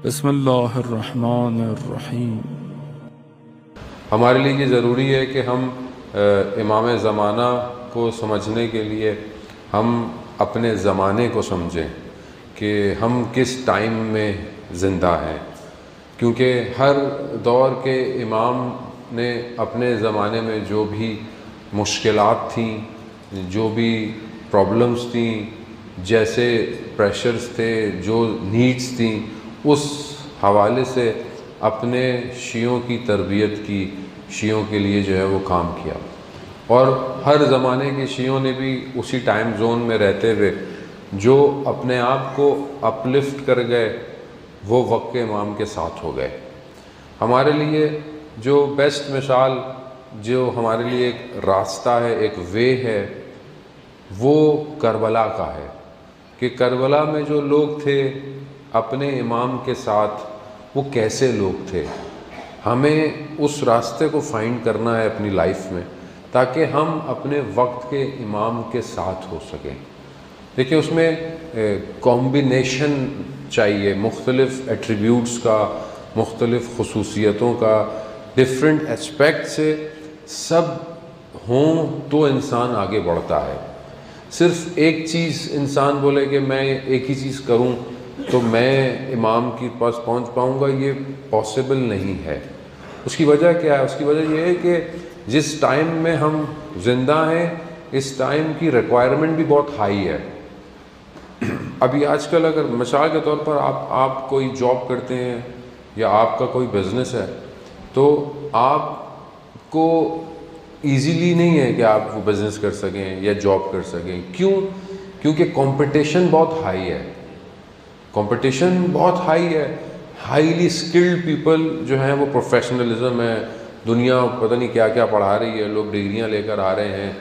بسم اللہ الرحمن الرحیم۔ ہمارے لیے یہ ضروری ہے کہ ہم امام زمانہ کو سمجھنے کے لیے ہم اپنے زمانے کو سمجھیں کہ ہم کس ٹائم میں زندہ ہیں، کیونکہ ہر دور کے امام نے اپنے زمانے میں جو بھی مشکلات تھیں، جو بھی پرابلمس تھیں، جیسے پریشرز تھے، جو نیڈس تھیں، اس حوالے سے اپنے شیعوں کی تربیت کی، شیعوں کے لیے جو ہے وہ کام کیا، اور ہر زمانے کے شیعوں نے بھی اسی ٹائم زون میں رہتے ہوئے جو اپنے آپ کو اپلفٹ کر گئے وہ وقت کے امام کے ساتھ ہو گئے۔ ہمارے لیے جو بیسٹ مثال، جو ہمارے لیے ایک راستہ ہے، ایک وے ہے، وہ کربلا کا ہے کہ کربلا میں جو لوگ تھے اپنے امام کے ساتھ، وہ کیسے لوگ تھے۔ ہمیں اس راستے کو فائنڈ کرنا ہے اپنی لائف میں تاکہ ہم اپنے وقت کے امام کے ساتھ ہو سکیں۔ دیکھیں، اس میں کمبینیشن چاہیے، مختلف ایٹریبیوٹس کا، مختلف خصوصیتوں کا، ڈفرینٹ اسپیکٹ سے سب ہوں تو انسان آگے بڑھتا ہے۔ صرف ایک چیز انسان بولے کہ میں ایک ہی چیز کروں تو میں امام کے پاس پہنچ پاؤں گا، یہ پاسبل نہیں ہے۔ اس کی وجہ کیا ہے؟ اس کی وجہ یہ ہے کہ جس ٹائم میں ہم زندہ ہیں اس ٹائم کی ریکوائرمنٹ بھی بہت ہائی ہے۔ ابھی آج کل اگر مثال کے طور پر آپ کوئی جاب کرتے ہیں یا آپ کا کوئی بزنس ہے تو آپ کو ایزیلی نہیں ہے کہ آپ وہ بزنس کر سکیں یا جاب کر سکیں۔ کیونکہ کمپٹیشن بہت ہائی ہے، کمپٹیشن بہت ہائی ہے، ہائیلی اسکلڈ پیپل جو ہیں وہ پروفیشنلزم ہے، دنیا پتہ نہیں کیا کیا پڑھا رہی ہے، لوگ ڈگریاں لے کر آ رہے ہیں،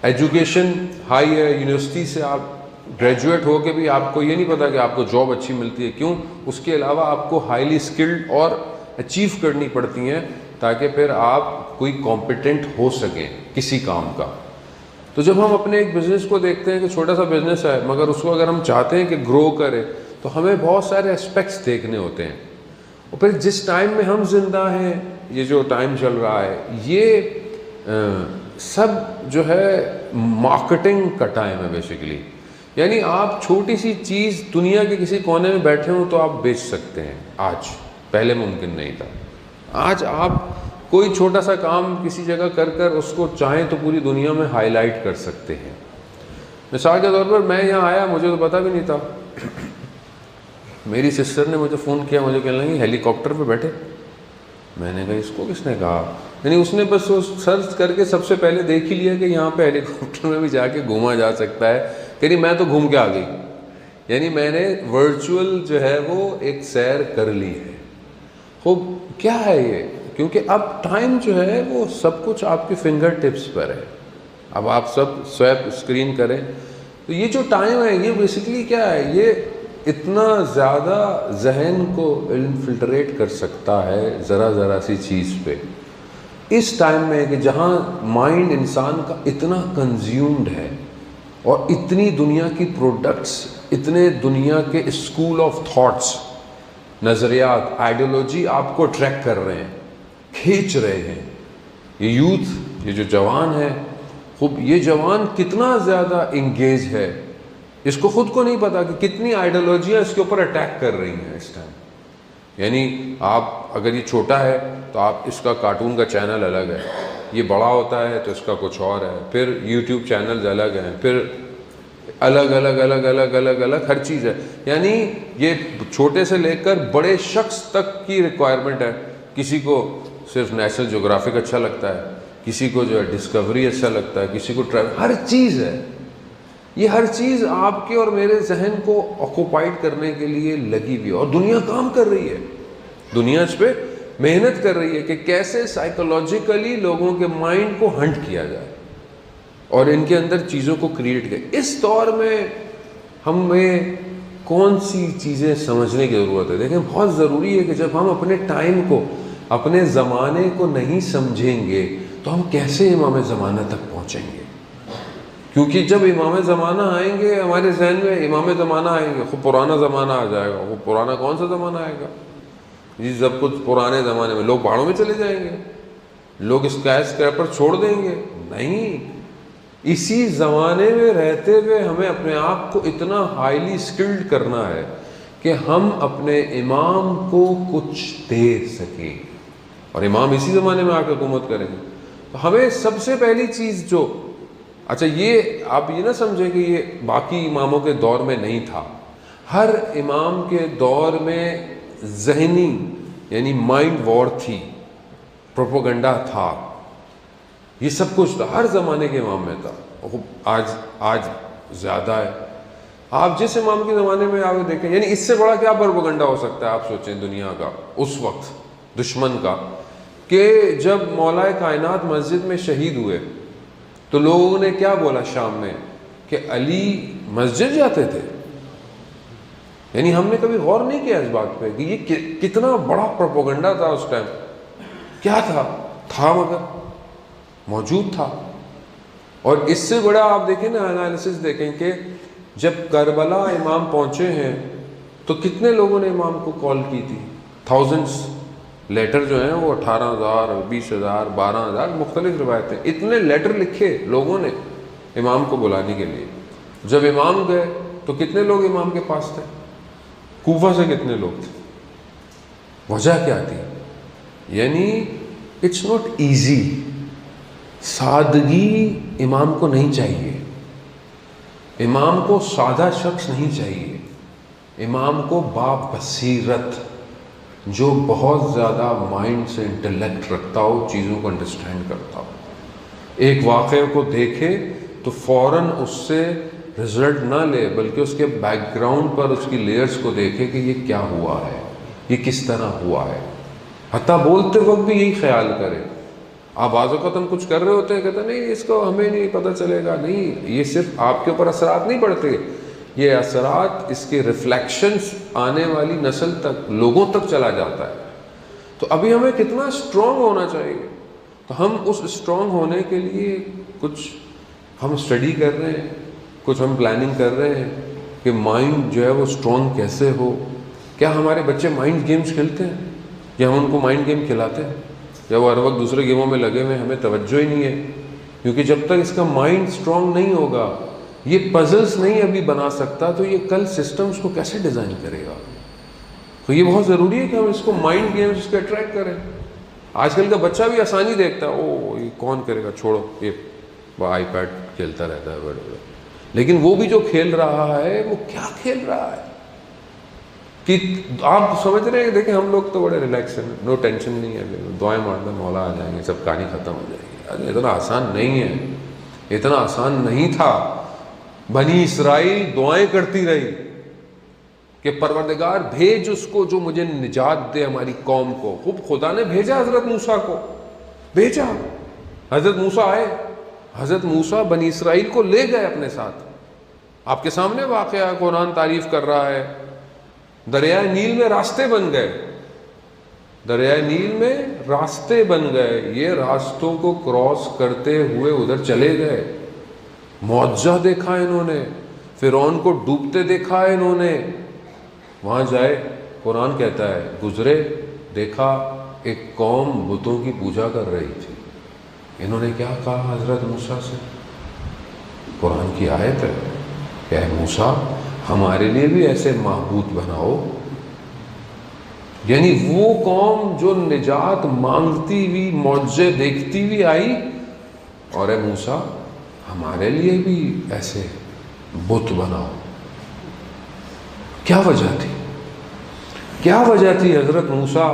ایجوکیشن ہائی ہے، یونیورسٹی سے آپ گریجویٹ ہو کے بھی آپ کو یہ نہیں پتا کہ آپ کو جاب اچھی ملتی ہے، کیوں؟ اس کے علاوہ آپ کو ہائیلی اسکلڈ اور اچیو کرنی پڑتی ہیں تاکہ پھر آپ کوئی کمپیٹنٹ ہو سکیں کسی کام کا۔ تو جب ہم اپنے ایک بزنس کو دیکھتے ہیں کہ چھوٹا سا بزنس ہے مگر اس کو اگر ہم چاہتے ہیں کہ گرو کرے تو ہمیں بہت سارے اسپیکٹس دیکھنے ہوتے ہیں، اور پھر جس ٹائم میں ہم زندہ ہیں، یہ جو ٹائم چل رہا ہے، یہ سب جو ہے مارکیٹنگ کا ٹائم ہے بیسیکلی۔ یعنی آپ چھوٹی سی چیز دنیا کے کسی کونے میں بیٹھے ہوں تو آپ بیچ سکتے ہیں آج، پہلے ممکن نہیں تھا۔ آج آپ کوئی چھوٹا سا کام کسی جگہ کر اس کو چاہیں تو پوری دنیا میں ہائی لائٹ کر سکتے ہیں۔ مثال کے طور پر میں یہاں آیا، مجھے تو پتہ بھی نہیں تھا، میری سسٹر نے مجھے فون کیا، مجھے کہنے لگی ہیلی کاپٹر پہ بیٹھے۔ میں نے کہا اس کو کس نے کہا؟ یعنی اس نے بس سرچ کر کے سب سے پہلے دیکھ ہی لیا کہ یہاں پہ ہیلی کاپٹر میں بھی جا کے گھوما جا سکتا ہے، یعنی میں تو گھوم کے آ گئی، یعنی میں نے ورچوئل جو ہے وہ ایک سیر کر لی ہے۔ خوب کیا ہے یہ؟ کیونکہ اب ٹائم جو ہے وہ سب کچھ آپ کے فنگر ٹپس پر ہے، اب آپ سب سویپ اسکرین کریں تو یہ جو ٹائم ہے یہ بیسیکلی کیا ہے، یہ اتنا زیادہ ذہن کو انفلٹریٹ کر سکتا ہے ذرا سی چیز پہ۔ اس ٹائم میں کہ جہاں مائنڈ انسان کا اتنا کنزیومڈ ہے اور اتنی دنیا کی پروڈکٹس، اتنے دنیا کے اسکول آف تھاٹس، نظریات، آئیڈیالوجی آپ کو اٹریکٹ کر رہے ہیں، کھینچ رہے ہیں۔ یہ یوتھ، یہ جو جوان ہے، خوب یہ جوان کتنا زیادہ انگیج ہے، اس کو خود کو نہیں پتا کہ کتنی آئیڈیالوجیاں اس کے اوپر اٹیک کر رہی ہیں اس ٹائم۔ یعنی آپ اگر یہ چھوٹا ہے تو آپ اس کا کارٹون کا چینل الگ ہے، یہ بڑا ہوتا ہے تو اس کا کچھ اور ہے، پھر یوٹیوب چینلز الگ ہیں، پھر الگ ہر چیز ہے۔ یعنی یہ چھوٹے سے لے کر بڑے شخص تک کی ریکوائرمنٹ ہے۔ کسی کو صرف نیشنل جغرافک اچھا لگتا ہے، کسی کو جو ہے ڈسکوری اچھا لگتا ہے، کسی کو ٹریول، ہر چیز ہے۔ یہ ہر چیز آپ کے اور میرے ذہن کو آکوپائڈ کرنے کے لیے لگی ہوئی ہے، اور دنیا کام کر رہی ہے، دنیا اس پہ محنت کر رہی ہے کہ کیسے سائیکولوجیکلی لوگوں کے مائنڈ کو ہنٹ کیا جائے اور ان کے اندر چیزوں کو کریٹ کرے۔ اس دور میں ہمیں کون سی چیزیں سمجھنے کی ضرورت ہے؟ دیکھیں، بہت ضروری ہے کہ جب ہم اپنے ٹائم کو، اپنے زمانے کو نہیں سمجھیں گے تو ہم کیسے امام زمانہ تک پہنچیں گے؟ کیونکہ جب امام زمانہ آئیں گے ہمارے ذہن میں امام زمانہ آئیں گے، خوب پرانا زمانہ آ جائے گا. وہ پرانا کون سا زمانہ آئے گا جی؟ سب کچھ پرانے زمانے میں لوگ پہاڑوں میں چلے جائیں گے، لوگ اسکائی اسکریپر چھوڑ دیں گے. نہیں، اسی زمانے میں رہتے ہوئے ہمیں اپنے آپ کو اتنا ہائیلی اسکلڈ کرنا ہے کہ ہم اپنے امام کو کچھ دے سکیں، اور امام اسی زمانے میں آ کے حکومت کریں گے. تو ہمیں سب سے پہلی چیز جو، اچھا یہ آپ یہ نہ سمجھیں کہ یہ باقی اماموں کے دور میں نہیں تھا، ہر امام کے دور میں ذہنی یعنی مائنڈ وار تھی، پروپوگنڈا تھا، یہ سب کچھ تھا، ہر زمانے کے امام میں تھا. آج زیادہ ہے. آپ جس امام کے زمانے میں آپ دیکھیں، یعنی اس سے بڑا کیا پروپوگنڈا ہو سکتا ہے آپ سوچیں دنیا کا اس وقت دشمن کا، کہ جب مولا کائنات مسجد میں شہید ہوئے تو لوگوں نے کیا بولا شام میں کہ علی مسجد جاتے تھے. یعنی ہم نے کبھی غور نہیں کیا اس بات پہ کہ یہ کتنا بڑا پروپوگنڈا تھا اس ٹائم. کیا تھا مگر موجود تھا. اور اس سے بڑا آپ دیکھیں نا انالیسس دیکھیں کہ جب کربلا امام پہنچے ہیں تو کتنے لوگوں نے امام کو کال کی تھی؟ تھاؤزنڈس. لیٹر جو ہیں وہ 18,000 20,000 12,000 مختلف روایتیں، اتنے لیٹر لکھے لوگوں نے امام کو بلانے کے لیے. جب امام گئے تو کتنے لوگ امام کے پاس تھے؟ کوفہ سے کتنے لوگ تھے؟ وجہ کیا تھی؟ یعنی اٹس ناٹ ایزی. سادگی امام کو نہیں چاہیے، امام کو سادہ شخص نہیں چاہیے، امام کو بابصیرت، جو بہت زیادہ مائنڈ سے انٹلیکٹ رکھتا ہو، چیزوں کو انڈرسٹینڈ کرتا ہو. ایک واقعے کو دیکھے تو فوراً اس سے رزلٹ نہ لے، بلکہ اس کے بیک گراؤنڈ پر اس کی لیئرز کو دیکھے کہ یہ کیا ہوا ہے، یہ کس طرح ہوا ہے. حتیٰ بولتے وقت بھی یہی خیال کرے. آپ بعض اوقات ہم کچھ کر رہے ہوتے ہیں، کہتے ہیں نہیں اس کو ہمیں نہیں پتہ چلے گا. نہیں، یہ صرف آپ کے اوپر اثرات نہیں پڑتے، یہ اثرات اس کے ریفلیکشنز آنے والی نسل تک، لوگوں تک چلا جاتا ہے. تو ابھی ہمیں کتنا اسٹرانگ ہونا چاہیے. تو ہم اس اسٹرانگ ہونے کے لیے کچھ ہم اسٹڈی کر رہے ہیں، کچھ ہم پلاننگ کر رہے ہیں کہ مائنڈ جو ہے وہ اسٹرانگ کیسے ہو. کیا ہمارے بچے مائنڈ گیمز کھیلتے ہیں؟ یا ہم ان کو مائنڈ گیم کھلاتے ہیں؟ یا وہ ہر وقت دوسرے گیموں میں لگے ہوئے، ہمیں توجہ ہی نہیں ہے؟ کیونکہ جب تک اس کا مائنڈ اسٹرانگ نہیں ہوگا، یہ پزلز نہیں ابھی بنا سکتا، تو یہ کل سسٹمز کو کیسے ڈیزائن کرے گا؟ تو یہ بہت ضروری ہے کہ ہم اس کو مائنڈ گیمز اس کو اٹریکٹ کریں. آج کل کا بچہ بھی آسانی دیکھتا ہے، او یہ کون کرے گا، چھوڑو، یہ آئی پیڈ کھیلتا رہتا ہے. لیکن وہ بھی جو کھیل رہا ہے وہ کیا کھیل رہا ہے کہ آپ سمجھ رہے ہیں. دیکھیں ہم لوگ تو بڑے ریلیکس ہیں، نو ٹینشن نہیں ہے، دعائیں مارنا مولا آ جائیں گے، سب کہانی ختم ہو جائے گی. اتنا آسان نہیں ہے، اتنا آسان نہیں تھا. بنی اسرائیل دعائیں کرتی رہی کہ پروردگار بھیج اس کو جو مجھے نجات دے ہماری قوم کو. خوب خدا نے بھیجا حضرت موسیٰ کو، بھیجا. حضرت موسیٰ آئے، حضرت موسیٰ بنی اسرائیل کو لے گئے اپنے ساتھ. آپ کے سامنے واقعہ ہے، قرآن تعریف کر رہا ہے. دریائے نیل میں راستے بن گئے، دریائے نیل میں راستے بن گئے. یہ راستوں کو کراس کرتے ہوئے ادھر چلے گئے. معجزہ دیکھا انہوں نے، فرعون کو ڈوبتے دیکھا انہوں نے. وہاں جائے، قرآن کہتا ہے گزرے، دیکھا ایک قوم بتوں کی پوجا کر رہی تھی. انہوں نے کیا کہا حضرت موسیٰ سے؟ قرآن کی آیت ہے کہ اے موسیٰ ہمارے لیے بھی ایسے معبود بناؤ. یعنی وہ قوم جو نجات مانگتی ہوئی، معجزے دیکھتی ہوئی آئی، اور اے موسیٰ ہمارے لیے بھی ایسے بت بناؤ. کیا وجہ تھی؟ کیا وجہ تھی؟ حضرت موسیٰ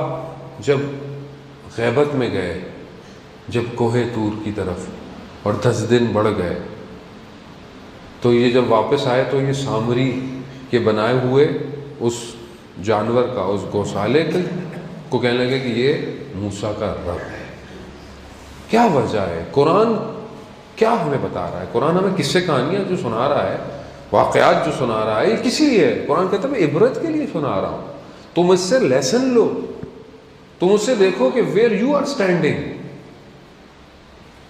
جب غیبت میں گئے، جب کوہ طور کی طرف، اور 10 دن بڑھ گئے، تو یہ جب واپس آئے تو یہ سامری کے بنائے ہوئے اس جانور کا، اس گوشالے کو کہنے لگے کہ یہ موسیٰ کا رب ہے. کیا وجہ ہے؟ قرآن کیا ہمیں بتا رہا ہے؟ قرآن ہمیں قصے کہانیاں جو سنا رہا ہے، واقعات جو سنا رہا ہے، یہ کس لیے ہے؟ قرآن کہتا ہے میں عبرت کے لیے سنا رہا ہوں. تم اس سے لیسن لو، تم اس سے دیکھو کہ ویئر یو آر اسٹینڈنگ.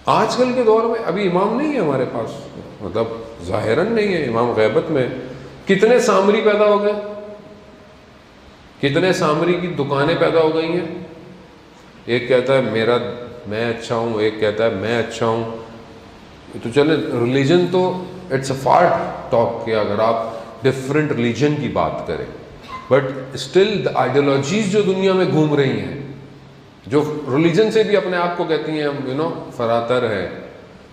آج کل کے دور میں ابھی امام نہیں ہے ہمارے پاس، مطلب ظاہراً نہیں ہے امام غیبت میں، کتنے سامری پیدا ہو گئے، کتنے سامری کی دکانیں پیدا ہو گئی ہیں. ایک کہتا ہے میں اچھا ہوں، ایک کہتا ہے میں اچھا ہوں. تو چلے ریلیجن تو اٹس اے فار ٹاک کہ اگر آپ ڈفرینٹ ریلیجن کی بات کریں، بٹ اسٹل دا آئیڈیالوجیز جو دنیا میں گھوم رہی ہیں، جو ریلیجن سے بھی اپنے آپ کو کہتی ہیں فراتر ہے،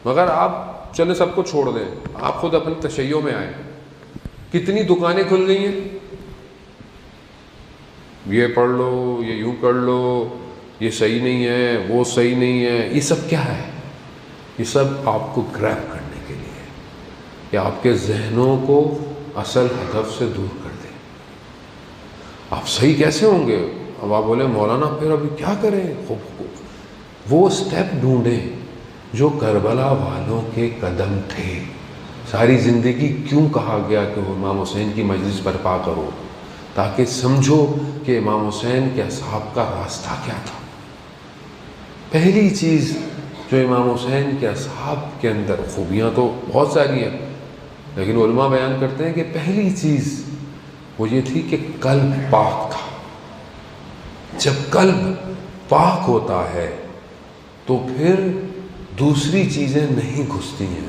مگر آپ چلے سب کو چھوڑ دیں، آپ خود اپنے تشیع میں آئیں. کتنی دکانیں کھل گئی ہیں، یہ پڑھ لو، یہ یوں کر لو، یہ صحیح نہیں ہے، وہ صحیح نہیں ہے. یہ سب کیا ہے؟ یہ سب آپ کو گریب کرنے کے لیے ہے کہ آپ کے ذہنوں کو اصل ہدف سے دور کر دیں. آپ صحیح کیسے ہوں گے؟ اب آپ بولیں مولانا پھر ابھی کیا کریں؟ وہ سٹیپ ڈھونڈیں جو کربلا والوں کے قدم تھے. ساری زندگی کیوں کہا گیا کہ وہ امام حسین کی مجلس برپا کرو؟ تاکہ سمجھو کہ امام حسین کے اصحاب کا راستہ کیا تھا. پہلی چیز جو امام حسین کے اصحاب کے اندر، خوبیاں تو بہت ساری ہیں، لیکن علماء بیان کرتے ہیں کہ پہلی چیز وہ یہ تھی کہ قلب پاک تھا. جب قلب پاک ہوتا ہے تو پھر دوسری چیزیں نہیں گھستی ہیں.